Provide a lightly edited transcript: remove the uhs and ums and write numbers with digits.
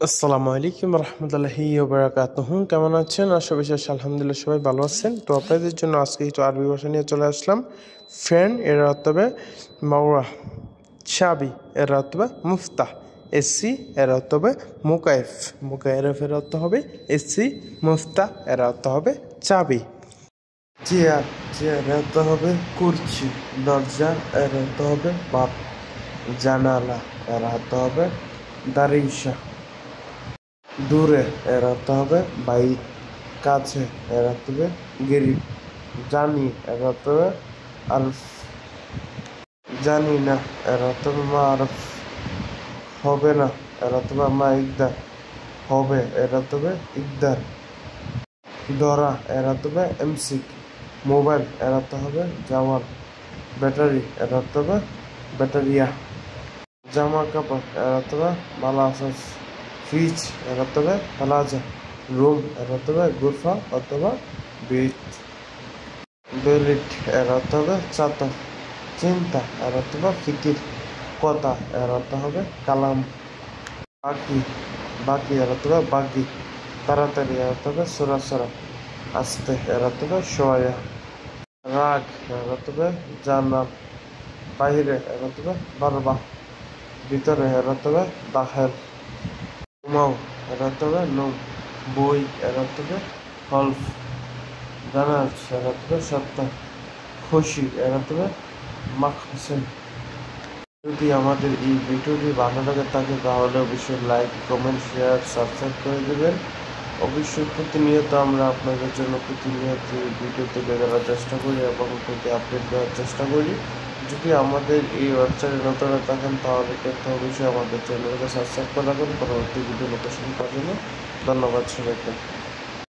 আসসালামু আলাইকুম রহমতুল্লাহি ওবারাকাতুহু। কেমন আছেন? আশা বিশ্বাস আলহামদুলিল্লাহ সবাই ভালো আছেন। তো আপনাদের জন্য আজকে একটু আরবি ভাষা নিয়ে চলে আসলাম। ফ্যান এর অর্থ হবে মাওরা, চাবি এর অর্থ হবে মুফতাহ, এসি এর অর্থ হবে মুকাইফ, মুকাইফ এর অর্থ হবে এসি, মুফতাহ এর অর্থ হবে চাবি। চেয়ার, চেয়ার এর অর্থ হবে কুরসি, দরজা এর অর্থ হবে বাপ, জানালা এর অর্থ হবে দারিশা, দূরে এর অর্থ হবে বাইক, কাছে এর অর্থ হবে গরিব, জানি এর অর্থ হবে আরফ, জানি না এর অর্থ হবে মারফ, হবে না এর অর্থ হবে মা ইকদার, হবে এর অর্থ হবে ইকদার, ধরা এর অর্থ হবে এমসিক, মোবাইল এর অর্থ হবে জাওয়াল, ব্যাটারি এর অর্থ হবে ব্যাটারিয়া, জামা কাপড় এর অর্থ হবে মালাসাস, ফ্রিজ এর অর্থ হবে প্লাজা, রুম এর অর্থ হবে গুরফা অথবা বেড, বেলিট এর অর্থ হবে চাদর, চিন্তা এর অর্থ হবে ফিকির, কথা এর অর্থ হবে কালাম, বাকি, বাকি এর অর্থ হবে বাকি, তাড়াতাড়ি এর অর্থ হবে সরাসরা, আস্তে এর অর্থ হবে সোয়া, রাগ এর অর্থ হবে জানাল, বাহিরে এর অর্থ হবে বারবা, ভিতরে এর অর্থ হবে দাখেল, ঘুমাও এর অর্থ হবে নুম, বই এর অর্থ হবে হলফ, জানাজ এর অর্থ হবে সত্য, খুশি এর অর্থ হবে মাকসুদ। যদি আমাদের এই ভিডিওটি ভালো লাগে থাকে তাহলে অবশ্যই লাইক, কমেন্ট, শেয়ার, সাবস্ক্রাইব করে দেবেন। অবশ্যই প্রতিনিয়ত আমরা আপনাদের জন্য প্রতিনিয়ত ভিডিও তুলে ধরার চেষ্টা করি এবং প্রতি আপডেট দেওয়ার চেষ্টা করি। যদি আমাদের এই ওয়েবসাইটে নতুন থাকেন তাহলে কিন্তু অবশ্যই আমাদের চ্যানেলকে সাবস্ক্রাইব করে রাখুন পরবর্তী ভিডিও লোকেশন পাওয়ার জন্য। ধন্যবাদ সবাইকে।